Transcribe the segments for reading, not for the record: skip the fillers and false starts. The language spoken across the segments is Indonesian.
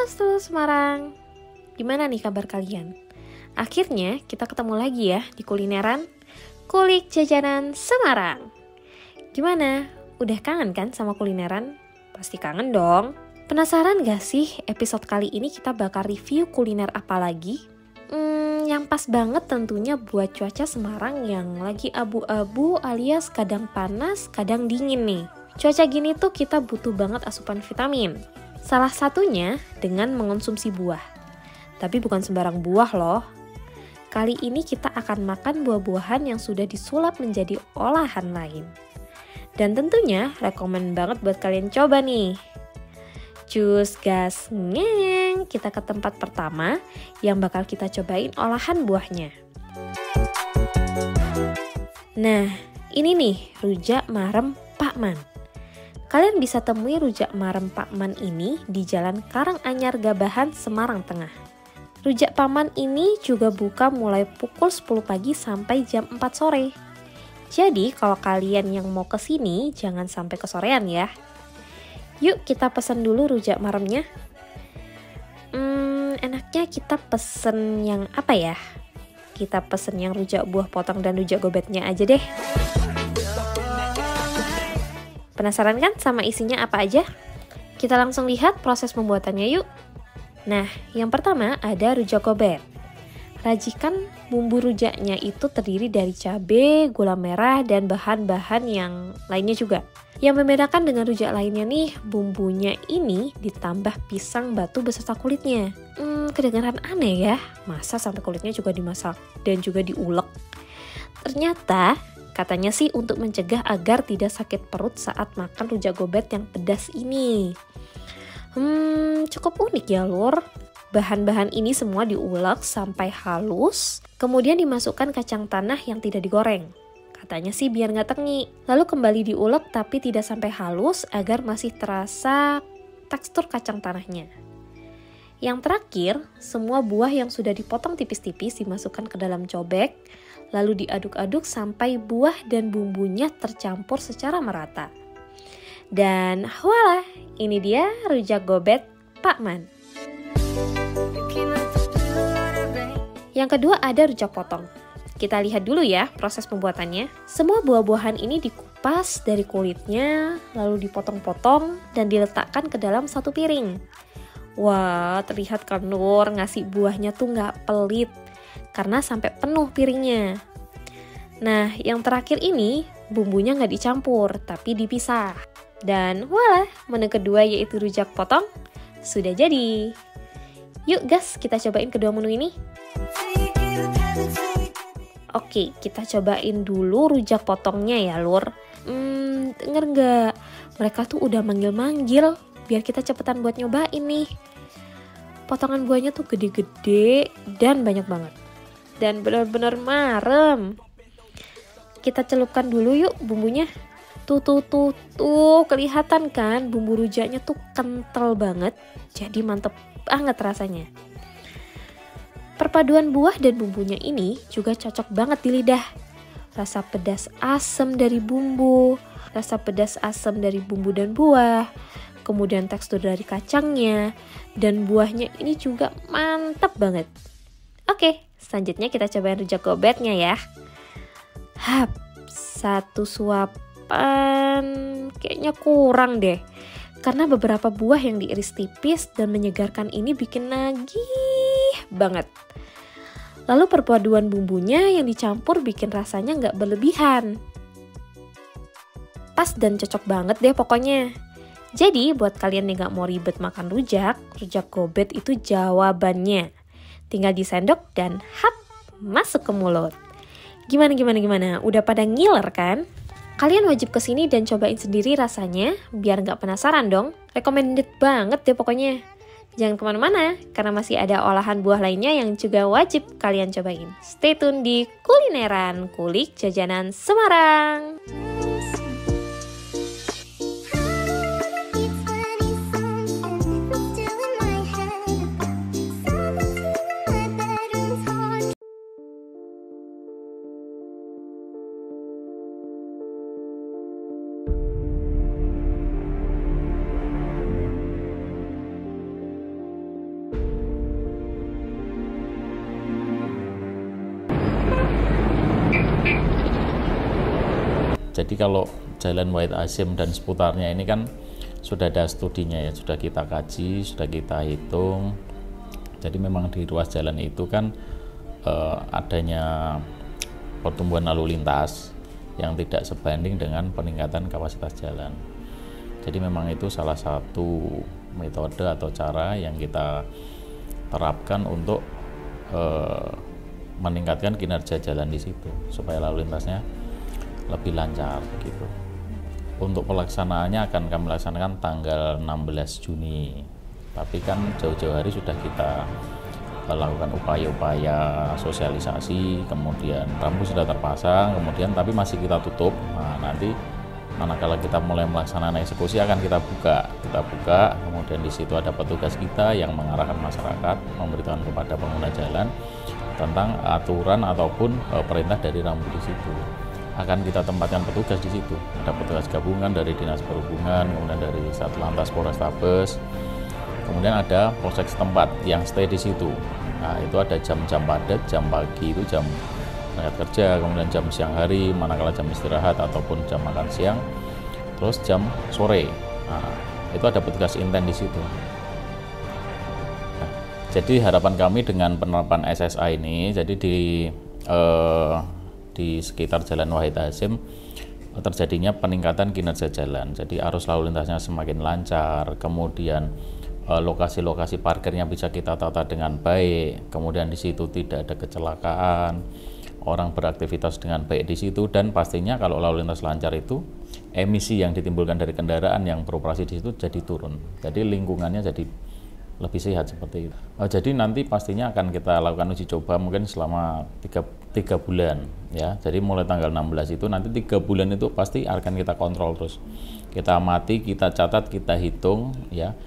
Swastiastu Semarang. Gimana nih kabar kalian? Akhirnya kita ketemu lagi ya di kulineran Kulik Jajanan Semarang. Gimana? Udah kangen kan sama kulineran? Pasti kangen dong. Penasaran gak sih episode kali ini kita bakal review kuliner apa lagi? Yang pas banget tentunya buat cuaca Semarang yang lagi abu-abu alias kadang panas, kadang dingin nih. Cuaca gini tuh kita butuh banget asupan vitamin. Salah satunya dengan mengonsumsi buah. Tapi bukan sembarang buah loh. Kali ini kita akan makan buah-buahan yang sudah disulap menjadi olahan lain. Dan tentunya rekomen banget buat kalian coba nih. Cus gas ngeng, kita ke tempat pertama yang bakal kita cobain olahan buahnya. Nah, ini nih rujak marem Pak Man. Kalian bisa temui rujak marem Pak Man ini di Jalan Karanganyar Gabahan, Semarang Tengah. Rujak Pak Man ini juga buka mulai pukul 10 pagi sampai jam 4 sore. Jadi kalau kalian yang mau kesini jangan sampai kesorean ya. Yuk kita pesan dulu rujak maremnya. Enaknya kita pesen yang apa ya? Kita pesen yang rujak buah potong dan rujak gobetnya aja deh. Penasaran kan sama isinya apa aja? Kita langsung lihat proses pembuatannya yuk. Nah, yang pertama ada rujak gobet. Racikan bumbu rujaknya itu terdiri dari cabai, gula merah, dan bahan-bahan yang lainnya juga. Yang membedakan dengan rujak lainnya nih, bumbunya ini ditambah pisang batu beserta kulitnya. Kedengaran aneh ya, masa sampai kulitnya juga dimasak dan juga diulek. Ternyata katanya sih untuk mencegah agar tidak sakit perut saat makan rujak gobet yang pedas ini. Cukup unik ya lur. Bahan-bahan ini semua diulek sampai halus, kemudian dimasukkan kacang tanah yang tidak digoreng. Katanya sih biar nggak tengi. Lalu kembali diulek tapi tidak sampai halus agar masih terasa tekstur kacang tanahnya. Yang terakhir, semua buah yang sudah dipotong tipis-tipis dimasukkan ke dalam cobek, lalu diaduk-aduk sampai buah dan bumbunya tercampur secara merata. Dan voila, ini dia rujak gobet Pak Man. Yang kedua ada rujak potong. Kita lihat dulu ya proses pembuatannya. Semua buah-buahan ini dikupas dari kulitnya, lalu dipotong-potong dan diletakkan ke dalam satu piring. Wah, terlihat kan Nur ngasih buahnya tuh nggak pelit karena sampai penuh piringnya. Nah, yang terakhir ini bumbunya nggak dicampur tapi dipisah. Dan voila, menu kedua yaitu rujak potong sudah jadi. Yuk gas, kita cobain kedua menu ini. Oke, kita cobain dulu rujak potongnya ya lur. Denger nggak? Mereka tuh udah manggil-manggil biar kita cepetan buat nyobain nih. Potongan buahnya tuh gede-gede dan banyak banget. Dan benar-benar marem. Kita celupkan dulu yuk bumbunya. Tuh, kelihatan kan bumbu rujaknya tuh kental banget. Jadi mantep banget rasanya. Perpaduan buah dan bumbunya ini juga cocok banget di lidah. Rasa pedas asam dari bumbu, rasa pedas asam dari bumbu dan buah, kemudian tekstur dari kacangnya, dan buahnya ini juga mantap banget. Oke, selanjutnya kita cobain rujak gobetnya ya. Satu suapan kayaknya kurang deh. Karena beberapa buah yang diiris tipis dan menyegarkan ini bikin nagih banget. Lalu perpaduan bumbunya yang dicampur bikin rasanya nggak berlebihan. Pas dan cocok banget deh pokoknya. Jadi buat kalian yang nggak mau ribet makan rujak gobet itu jawabannya. Tinggal disendok dan masuk ke mulut. Gimana? Udah pada ngiler kan? Kalian wajib kesini dan cobain sendiri rasanya, biar nggak penasaran dong. Recommended banget deh pokoknya. Jangan kemana-mana, karena masih ada olahan buah lainnya yang juga wajib kalian cobain. Stay tune di Kulineran Kulik Jajanan Semarang. Jadi kalau Jalan Wahid Hasyim dan seputarnya ini kan sudah ada studinya ya, sudah kita kaji, sudah kita hitung. Jadi memang di ruas jalan itu kan adanya pertumbuhan lalu lintas yang tidak sebanding dengan peningkatan kapasitas jalan. Jadi memang itu salah satu metode atau cara yang kita terapkan untuk meningkatkan kinerja jalan di situ supaya lalu lintasnya lebih lancar gitu. Untuk pelaksanaannya akan kami laksanakan tanggal 16 Juni. Tapi kan jauh-jauh hari sudah kita lakukan upaya-upaya sosialisasi, kemudian rambu sudah terpasang, kemudian tapi masih kita tutup. Nah, nanti manakala kita mulai melaksanakan eksekusi akan kita buka, kemudian di situ ada petugas kita yang mengarahkan masyarakat, memberitahuan kepada pengguna jalan tentang aturan ataupun perintah dari rambu di situ. Akan kita tempatkan petugas di situ. Ada petugas gabungan dari Dinas Perhubungan, kemudian dari Satlantas Polrestabes, kemudian ada polsek setempat yang stay di situ. Nah, itu ada jam-jam padat, jam pagi itu jam berangkat kerja, kemudian jam siang hari, manakala jam istirahat ataupun jam makan siang, terus jam sore. Nah, itu ada petugas inten di situ. Nah, jadi harapan kami dengan penerapan SSA ini, jadi di sekitar Jalan Wahid Hasyim terjadinya peningkatan kinerja jalan. Jadi arus lalu lintasnya semakin lancar, kemudian lokasi-lokasi parkirnya bisa kita tata dengan baik, kemudian di situ tidak ada kecelakaan, orang beraktivitas dengan baik di situ, dan pastinya kalau lalu lintas lancar itu emisi yang ditimbulkan dari kendaraan yang beroperasi di situ jadi turun. Jadi lingkungannya jadi lebih sehat seperti itu. Jadi nanti pastinya akan kita lakukan uji coba mungkin selama 3 bulan ya. Jadi mulai tanggal 16 itu nanti 3 bulan itu pasti akan kita kontrol terus. Kita amati, kita catat, kita hitung ya.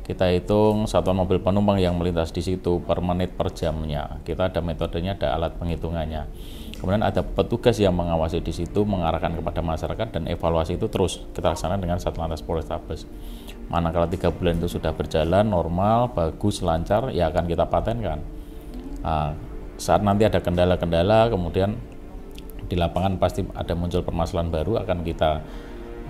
Kita hitung satuan mobil penumpang yang melintas di situ per menit per jamnya. Kita ada metodenya, ada alat penghitungannya. Kemudian ada petugas yang mengawasi di situ, mengarahkan kepada masyarakat, dan evaluasi itu terus kita laksanakan dengan Satlantas Polrestabes. Manakala 3 bulan itu sudah berjalan normal, bagus, lancar, ya akan kita patenkan. Nah, saat nanti ada kendala-kendala, kemudian di lapangan pasti ada muncul permasalahan baru, akan kita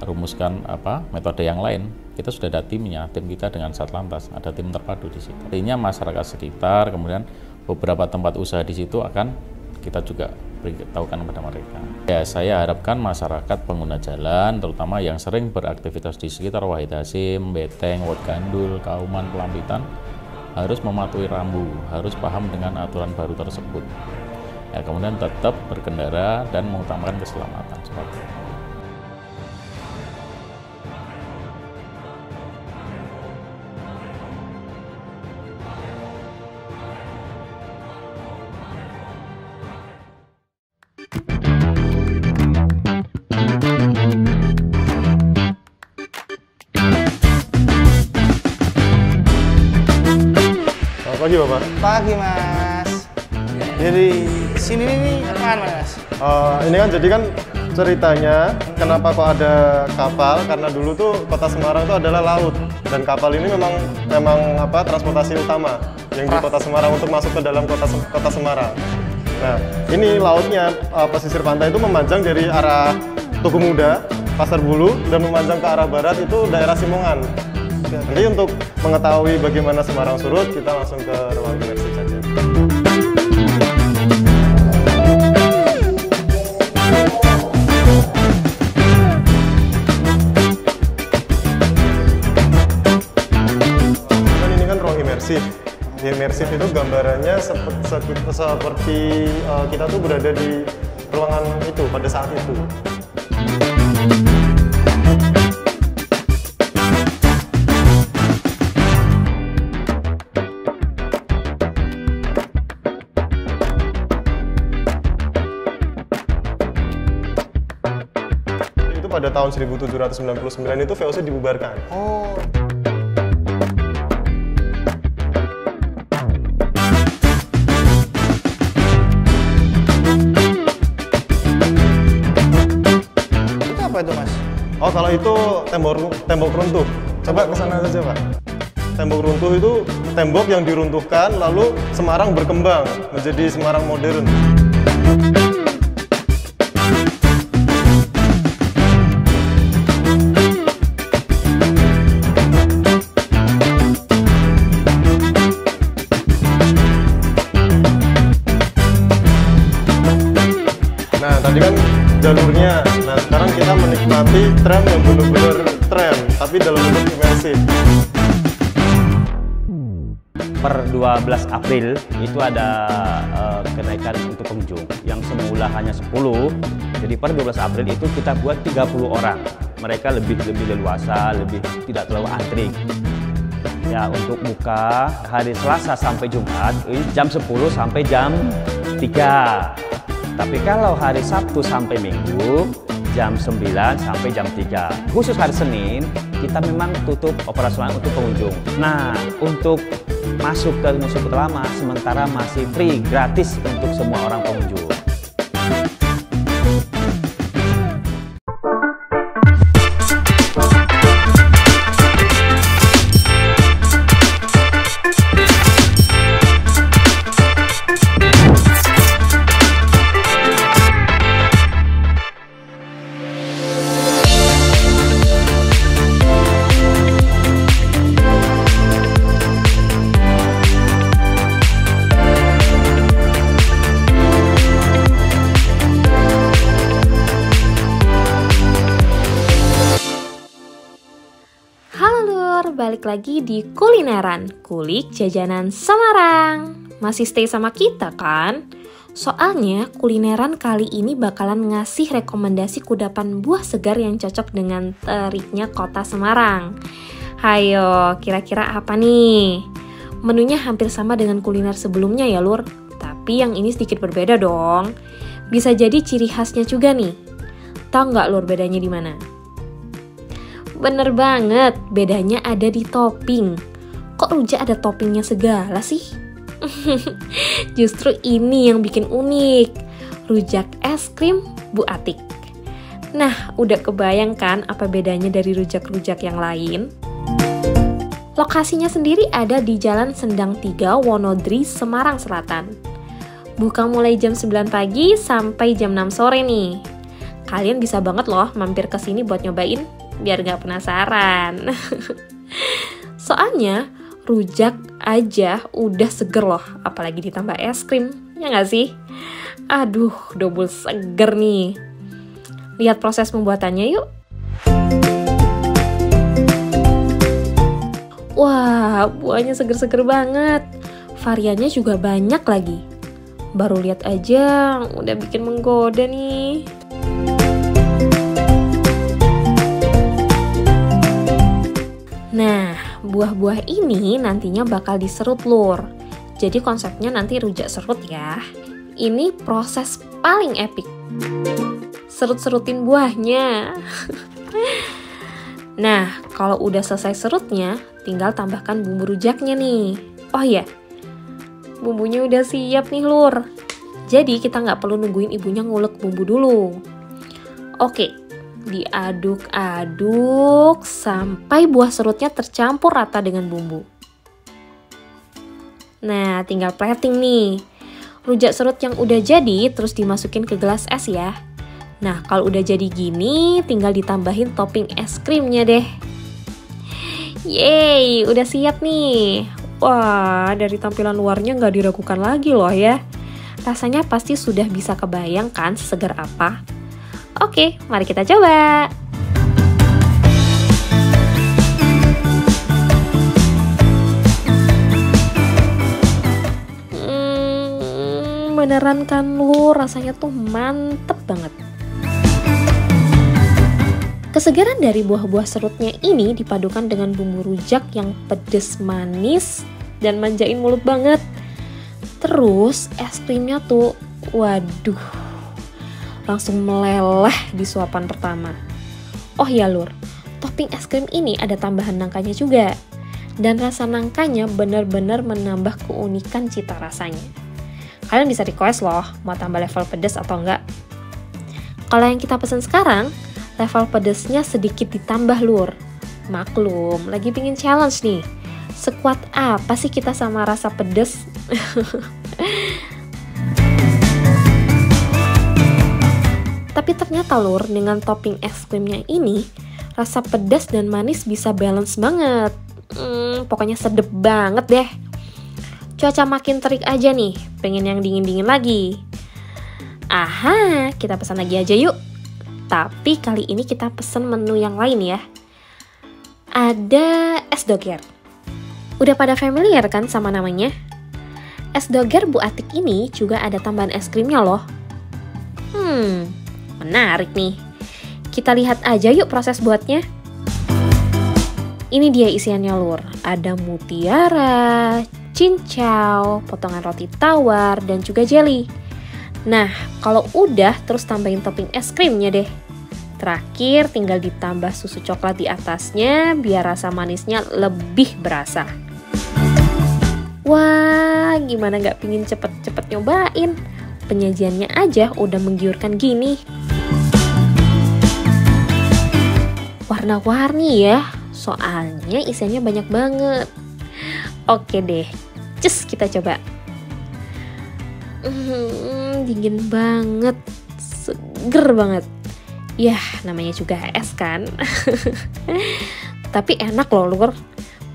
rumuskan metode yang lain. Kita sudah ada timnya, tim kita dengan Satlantas, ada tim terpadu di situ. Artinya masyarakat sekitar, kemudian beberapa tempat usaha di situ akan kita juga beritahukan kepada mereka. Ya, saya harapkan masyarakat pengguna jalan, terutama yang sering beraktivitas di sekitar Wahid Hasyim, Beteng, Wot Gandul, Kauman, Pelampitan, harus mematuhi rambu, harus paham dengan aturan baru tersebut. Ya, kemudian tetap berkendara dan mengutamakan keselamatan. Seperti itu. Pagi Bapak. Pagi Mas. Jadi sini nih apaan Mas? Ini kan jadi kan ceritanya kenapa kok ada kapal, karena dulu tuh kota Semarang tuh adalah laut, dan kapal ini memang transportasi utama yang di kota Semarang untuk masuk ke dalam kota Semarang. Nah, ini lautnya pesisir pantai itu memanjang dari arah Tugu Muda, Pasar Bulu, dan memanjang ke arah barat itu daerah Simongan. Jadi untuk mengetahui bagaimana Semarang surut, kita langsung ke ruang koneksi saja. Dan ini kan ruang imersif. Di imersif itu gambarannya seperti kita tuh berada di ruangan itu pada saat itu. Pada tahun 1799 itu VOC dibubarkan. Oh. Itu apa itu Mas? Oh, kalau itu tembok runtuh. Coba ke sana saja Pak. Tembok runtuh itu tembok yang diruntuhkan lalu Semarang berkembang menjadi Semarang modern. sekarang kita menikmati tram yang benar-benar tram, tapi dalam bentuk imersif. Per 12 April itu ada kenaikan untuk pengunjung yang semula hanya 10. Jadi per 12 April itu kita buat 30 orang. Mereka lebih leluasa, lebih tidak terlalu antri. Ya, untuk buka hari Selasa sampai Jumat jam 10 sampai jam 3. Tapi kalau hari Sabtu sampai Minggu jam 9 sampai jam 3. Khusus hari Senin kita memang tutup operasional untuk pengunjung. Nah, untuk masuk ke Museum Kota Lama sementara masih free, gratis untuk semua orang pengunjung. Balik lagi di Kulineran, kulik jajanan Semarang. Masih stay sama kita kan? Soalnya kulineran kali ini bakalan ngasih rekomendasi kudapan buah segar yang cocok dengan teriknya kota Semarang. Hayo, kira-kira apa nih? Menunya hampir sama dengan kuliner sebelumnya ya lur, tapi yang ini sedikit berbeda dong. Bisa jadi ciri khasnya juga nih. Tahu nggak lur bedanya di mana? Bener banget, bedanya ada di topping. Kok rujak ada toppingnya segala sih? Justru ini yang bikin unik. Rujak es krim Bu Atik. Nah, udah kebayang kan apa bedanya dari rujak-rujak yang lain? Lokasinya sendiri ada di Jalan Sendang 3, Wonodri, Semarang Selatan. Buka mulai jam 9 pagi sampai jam 6 sore nih. Kalian bisa banget loh mampir ke sini buat nyobain, biar gak penasaran. Soalnya rujak aja udah seger loh, apalagi ditambah es krim, ya gak sih? Aduh, double seger nih. Lihat proses pembuatannya yuk. Wah, buahnya seger-seger banget. Variannya juga banyak lagi. Baru lihat aja udah bikin menggoda nih. Nah, buah-buah ini nantinya bakal diserut lur. Jadi konsepnya nanti rujak serut ya. Ini proses paling epic. Serut-serutin buahnya. Nah, kalau udah selesai serutnya, tinggal tambahkan bumbu rujaknya nih. Oh iya, bumbunya udah siap nih lur. Jadi kita nggak perlu nungguin ibunya ngulek bumbu dulu. Oke, diaduk-aduk sampai buah serutnya tercampur rata dengan bumbu. Nah, tinggal plating nih. Rujak serut yang udah jadi terus dimasukin ke gelas es ya. Nah, kalau udah jadi gini, tinggal ditambahin topping es krimnya deh. Yeay, udah siap nih. Wah, dari tampilan luarnya nggak diragukan lagi loh ya. Rasanya pasti sudah bisa kebayang kan sesegar apa. Oke, mari kita coba. Beneran kan lur, rasanya tuh mantep banget. Kesegaran dari buah-buah serutnya ini dipadukan dengan bumbu rujak yang pedes manis dan manjain mulut banget. Terus es krimnya tuh, waduh, langsung meleleh di suapan pertama. Oh ya lur, topping es krim ini ada tambahan nangkanya juga. Dan rasa nangkanya benar-benar menambah keunikan cita rasanya. Kalian bisa request loh, mau tambah level pedas atau enggak. Kalau yang kita pesen sekarang, level pedasnya sedikit ditambah lur. Maklum, lagi pingin challenge nih. Sekuat apa sih kita sama rasa pedas? Tapi ternyata lur, dengan topping es krimnya ini, rasa pedas dan manis bisa balance banget. Pokoknya sedep banget deh. Cuaca makin terik aja nih, pengen yang dingin-dingin lagi. Aha, kita pesan lagi aja yuk. Tapi kali ini kita pesen menu yang lain ya. Ada es doger. Udah pada familiar kan sama namanya? Es doger Bu Atik ini juga ada tambahan es krimnya loh. Menarik nih. Kita lihat aja yuk proses buatnya. Ini dia isiannya lur. Ada mutiara, cincau, potongan roti tawar, dan juga jelly. Nah, kalau udah terus tambahin topping es krimnya deh. Terakhir tinggal ditambah susu coklat di atasnya biar rasa manisnya lebih berasa. Wah, gimana nggak pingin cepet-cepet nyobain? Penyajiannya aja udah menggiurkan gini. Warna-warni ya, soalnya isiannya banyak banget. Oke deh, cus kita coba. Dingin banget, seger banget. Yah, namanya juga es kan. Tapi enak loh lur.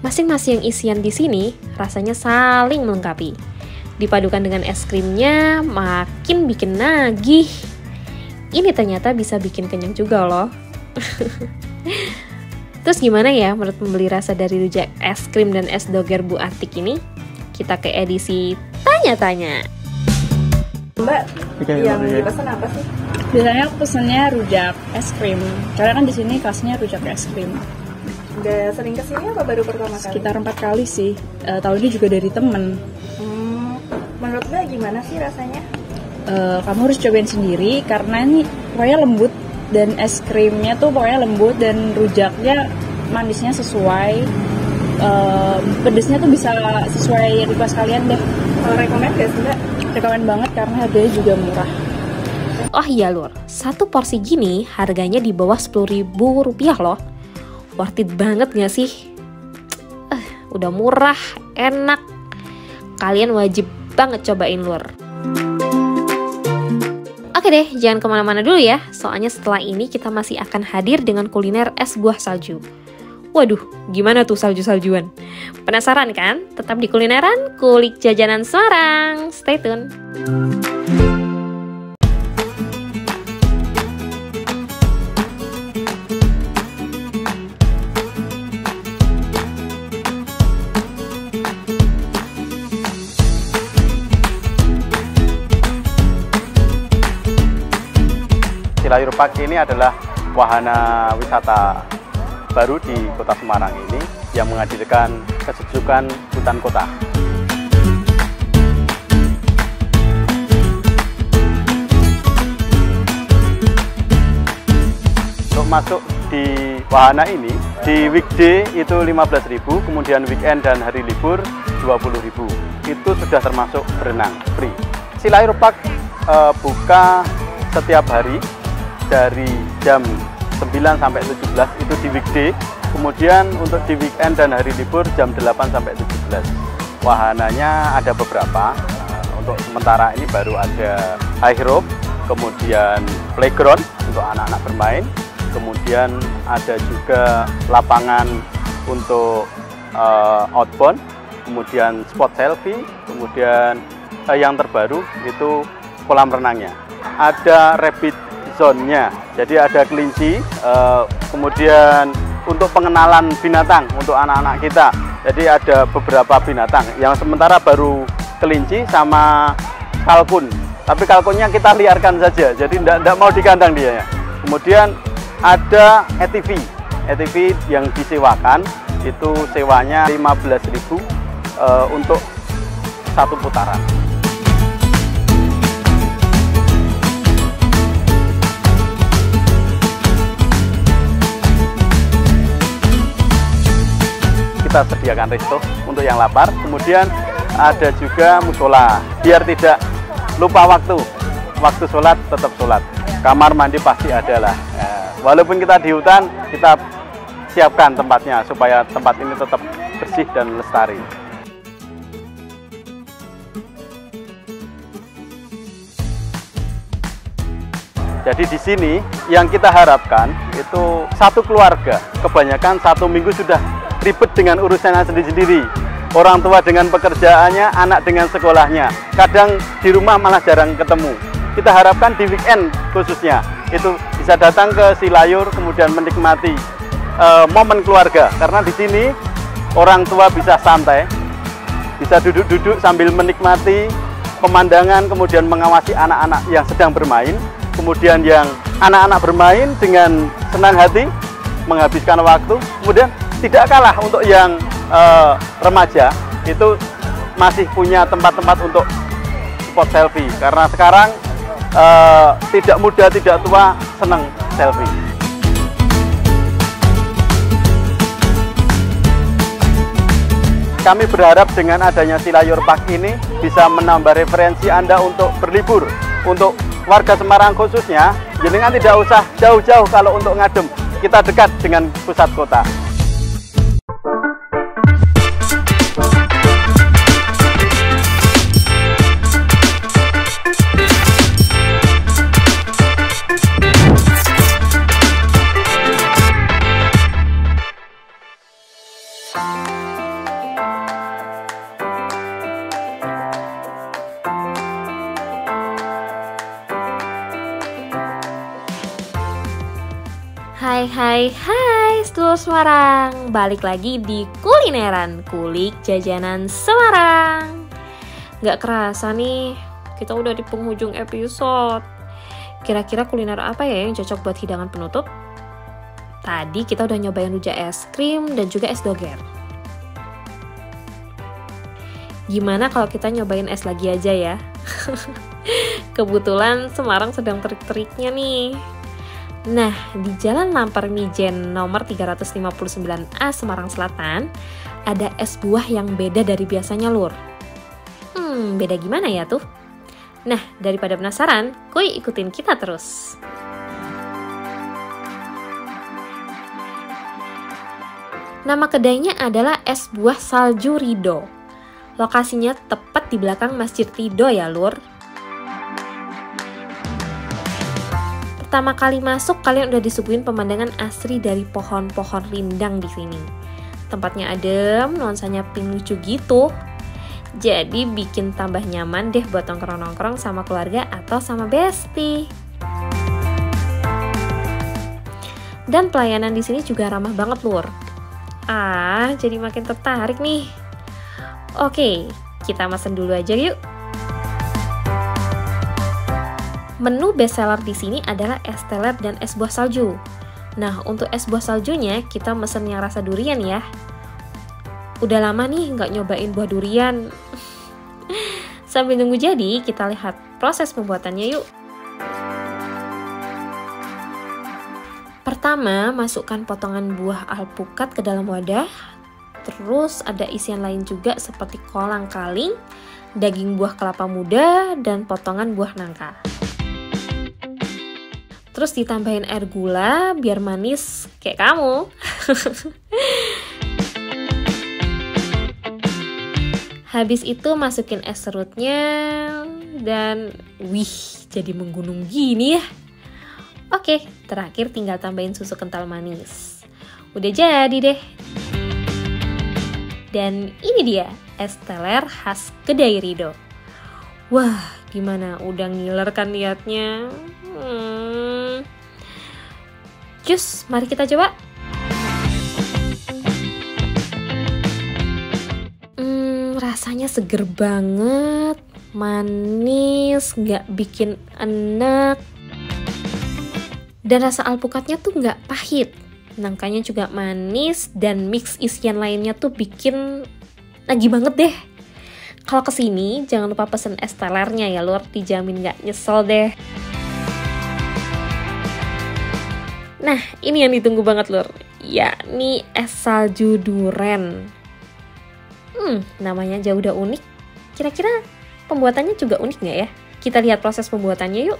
Masing-masing isian di sini rasanya saling melengkapi. Dipadukan dengan es krimnya makin bikin nagih. Ini ternyata bisa bikin kenyang juga loh. Terus gimana ya menurut pembeli rasa dari rujak es krim dan es doger Bu Atik ini? Kita ke edisi tanya-tanya. Mbak, yang dipesan apa sih? Biasanya aku pesennya rujak es krim. Karena kan di sini kelasnya rujak es krim. Udah sering kesini apa baru pertama kali? Sekitar 4 kali sih. Tahun ini juga dari temen. Menurut Mbak gimana sih rasanya? Kamu harus cobain sendiri karena ini pokoknya lembut dan es krimnya tuh pokoknya lembut dan rujaknya manisnya sesuai. Pedesnya tuh bisa sesuai request kalian deh. Rekomend gak sih Mbak? Rekomend banget karena harganya juga murah. Oh iya lur, satu porsi gini harganya di bawah Rp10.000 loh. Worth it banget gak sih? Udah murah, enak. Kalian wajib banget cobain lur. Oke deh, jangan kemana-mana dulu ya. Soalnya setelah ini kita masih akan hadir dengan kuliner es buah salju. Waduh, gimana tuh salju-saljuan? Penasaran kan? Tetap di kulineran, kulik jajanan Semarang. Stay tune. Silayur Park ini adalah wahana wisata baru di Kota Semarang ini yang menghadirkan kesejukan hutan kota. Untuk masuk di wahana ini, di weekday itu 15.000, kemudian weekend dan hari libur 20.000. Itu sudah termasuk berenang free. Silayur Park buka setiap hari dari jam 9 sampai 17 itu di weekday, kemudian untuk di weekend dan hari libur jam 8 sampai 17. Wahananya ada beberapa, untuk sementara ini baru ada high rope, kemudian playground untuk anak-anak bermain, kemudian ada juga lapangan untuk outbound, kemudian spot selfie, kemudian yang terbaru itu kolam renangnya. Ada rabbit zone-nya, jadi ada kelinci, kemudian untuk pengenalan binatang untuk anak-anak kita, jadi ada beberapa binatang yang sementara baru kelinci sama kalkun, tapi kalkunnya kita liarkan saja, jadi tidak mau di kandang dia. Kemudian ada ATV yang disewakan, itu sewanya 15.000 untuk satu putaran. Kita sediakan resto untuk yang lapar, kemudian ada juga musola biar tidak lupa waktu sholat tetap sholat, kamar mandi pasti ada lah. Walaupun kita di hutan, kita siapkan tempatnya supaya tempat ini tetap bersih dan lestari. Jadi di sini yang kita harapkan itu satu keluarga, kebanyakan satu minggu sudah ribet dengan urusannya sendiri-sendiri. Orang tua dengan pekerjaannya, anak dengan sekolahnya. Kadang di rumah malah jarang ketemu. Kita harapkan di weekend khususnya, itu bisa datang ke Silayur kemudian menikmati momen keluarga, karena di sini orang tua bisa santai, bisa duduk-duduk sambil menikmati pemandangan, kemudian mengawasi anak-anak yang sedang bermain, kemudian yang anak-anak bermain dengan senang hati menghabiskan waktu, kemudian tidak kalah untuk yang remaja itu masih punya tempat-tempat untuk spot selfie, karena sekarang tidak muda tidak tua senang selfie. Kami berharap dengan adanya Silayur Park ini bisa menambah referensi Anda untuk berlibur. Untuk warga Semarang khususnya, jenengan tidak usah jauh-jauh kalau untuk ngadem, kita dekat dengan pusat kota. Hai sedulur Semarang, balik lagi di Kulineran, kulik jajanan Semarang. Gak kerasa nih, kita udah di penghujung episode. Kira-kira kuliner apa ya yang cocok buat hidangan penutup? Tadi kita udah nyobain rujak es krim dan juga es doger. Gimana kalau kita nyobain es lagi aja ya? Kebetulan Semarang sedang terik-teriknya nih. Nah, di Jalan Lampar Mijen nomor 359A Semarang Selatan, ada es buah yang beda dari biasanya, Lur. Beda gimana ya tuh? Nah, daripada penasaran, kuy ikutin kita terus. Nama kedainya adalah Es Buah Salju Ridho. Lokasinya tepat di belakang Masjid Ridho ya, Lur. Pertama kali masuk, kalian udah disuguhin pemandangan asri dari pohon-pohon rindang di sini. Tempatnya adem, nuansanya pink lucu gitu. Jadi bikin tambah nyaman deh buat nongkrong-nongkrong sama keluarga atau sama bestie. Dan pelayanan di sini juga ramah banget, Lur. Jadi makin tertarik nih. Oke, kita mesen dulu aja yuk. Menu bestseller di sini adalah es teler dan es buah salju. Nah, untuk es buah saljunya kita mesen yang rasa durian ya. Udah lama nih nggak nyobain buah durian. Sambil nunggu jadi, kita lihat proses pembuatannya yuk. Pertama, masukkan potongan buah alpukat ke dalam wadah. Terus ada isian lain juga seperti kolang-kaling, daging buah kelapa muda, dan potongan buah nangka. Terus ditambahin air gula biar manis kayak kamu. Habis itu masukin es serutnya dan wih, jadi menggunung gini ya. Oke, terakhir tinggal tambahin susu kental manis. Udah jadi deh. Dan ini dia es teler khas kedai Ridho. Wah, gimana? Udah ngiler kan liatnya? Cus, mari kita coba. Rasanya seger banget, manis, nggak bikin enek. Dan rasa alpukatnya tuh nggak pahit, nangkanya juga manis, dan mix isian lainnya tuh bikin lagi banget deh. Kalau kesini jangan lupa pesen es telernya ya, Lur, dijamin nggak nyesel deh. Nah, ini yang ditunggu banget, Lur, yakni es salju duren. Namanya aja udah unik. Kira-kira pembuatannya juga unik nggak ya? Kita lihat proses pembuatannya yuk.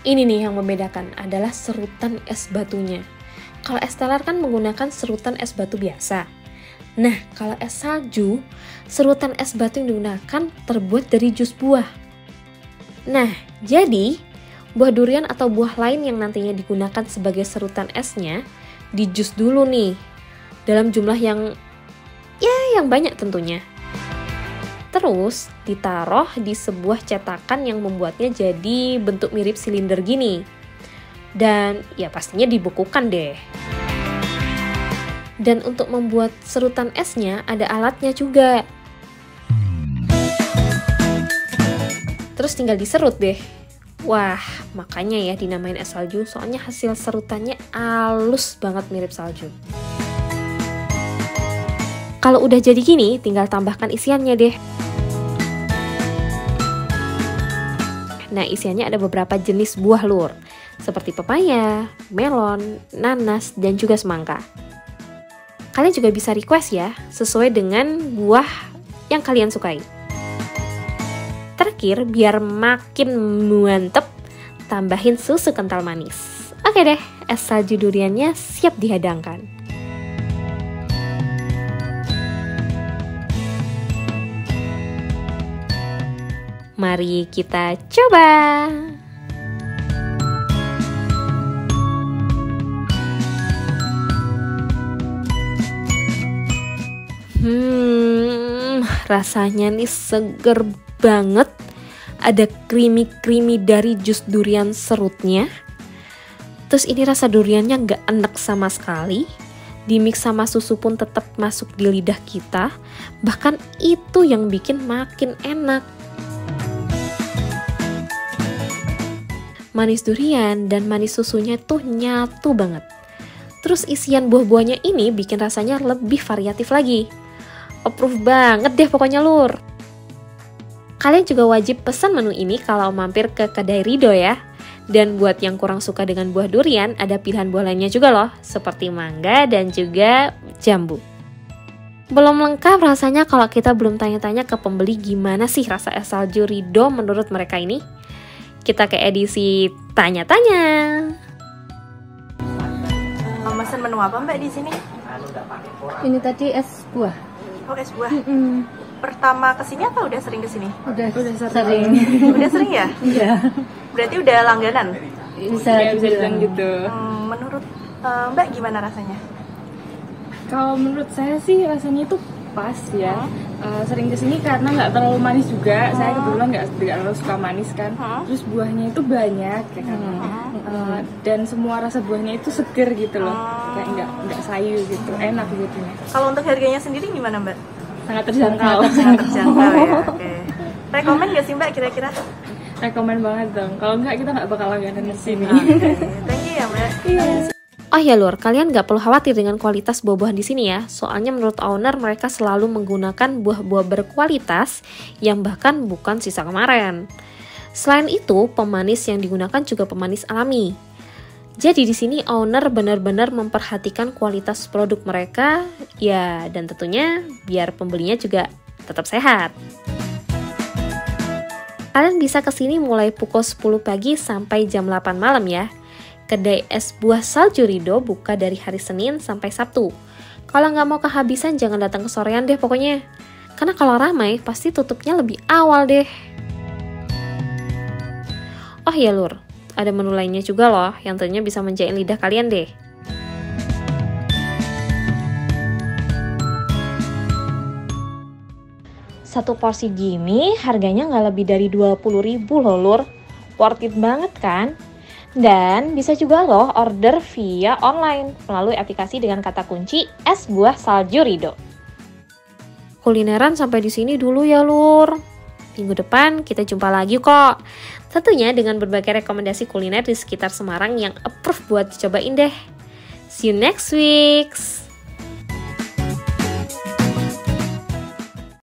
Ini nih yang membedakan adalah serutan es batunya. Kalau es teler kan menggunakan serutan es batu biasa. Nah, kalau es salju, serutan es batu yang digunakan terbuat dari jus buah. Nah, jadi buah durian atau buah lain yang nantinya digunakan sebagai serutan esnya di jus dulu nih, dalam jumlah yang banyak tentunya. Terus ditaruh di sebuah cetakan yang membuatnya jadi bentuk mirip silinder gini. Dan ya pastinya dibekukan deh. Dan untuk membuat serutan esnya ada alatnya juga. Terus tinggal diserut deh. Wah, makanya ya dinamain es salju, soalnya hasil serutannya halus banget mirip salju. Kalau udah jadi gini, tinggal tambahkan isiannya deh. Nah, isiannya ada beberapa jenis buah lur, seperti pepaya, melon, nanas, dan juga semangka. Kalian juga bisa request ya, sesuai dengan buah yang kalian sukai. Terakhir, biar makin mantep, tambahin susu kental manis. Oke deh, es salju duriannya siap dihidangkan. Mari kita coba. Rasanya nih seger banget. Ada creamy dari jus durian serutnya. Terus ini rasa duriannya nggak enek sama sekali. Dimix sama susu pun tetap masuk di lidah kita. Bahkan itu yang bikin makin enak. Manis durian dan manis susunya tuh nyatu banget. Terus isian buah-buahnya ini bikin rasanya lebih variatif lagi. Approve banget deh pokoknya lur. Kalian juga wajib pesan menu ini kalau mampir ke kedai Rido ya. Dan buat yang kurang suka dengan buah durian, ada pilihan buah lainnya juga loh, seperti mangga dan juga jambu. Belum lengkap rasanya kalau kita belum tanya-tanya ke pembeli gimana sih rasa es salju Rido menurut mereka ini. Kita ke edisi tanya-tanya. Pesan menu apa Mbak di sini? Ini tadi es buah. Oh, es buah. Pertama kesini apa udah sering kesini? Udah sering. Udah sering ya? Iya. Berarti udah langganan? Bisa dibilang gitu. Menurut Mbak gimana rasanya? Kalau menurut saya sih rasanya itu pas ya. Sering kesini karena nggak terlalu manis juga. Saya kebetulan nggak terlalu suka manis kan. Terus buahnya itu banyak ya kan. Dan semua rasa buahnya itu seger gitu loh. Kayak nggak sayu gitu. Enak gitu. Kalau untuk harganya sendiri gimana Mbak? Sangat terjangkau. Sangat terjangkau ya. Oke. Rekomen nggak sih Mbak kira-kira? Rekomen banget dong. Kalau nggak kita nggak bakal langganan di sini. Thank you ya Mbak. Iya. Oh ya lur, kalian nggak perlu khawatir dengan kualitas buah-buahan di sini ya. Soalnya menurut owner mereka selalu menggunakan buah-buah berkualitas yang bahkan bukan sisa kemarin. Selain itu, pemanis yang digunakan juga pemanis alami. Jadi di sini owner benar-benar memperhatikan kualitas produk mereka, ya dan tentunya biar pembelinya juga tetap sehat. Kalian bisa kesini mulai pukul 10 pagi sampai jam 8 malam ya. Kedai es buah salju Rido buka dari hari Senin sampai Sabtu. Kalau nggak mau kehabisan jangan datang ke sorean deh pokoknya. Karena kalau ramai pasti tutupnya lebih awal deh. Oh ya lur, ada menu lainnya juga loh yang tentunya bisa menjain lidah kalian deh. Satu porsi gini harganya nggak lebih dari 20.000 loh lur. Worth it banget kan? Dan bisa juga loh order via online melalui aplikasi dengan kata kunci es buah salju Rido. Kulineran sampai di sini dulu ya lur. Minggu depan kita jumpa lagi kok. Tentunya dengan berbagai rekomendasi kuliner di sekitar Semarang yang approve buat dicobain deh. See you next week.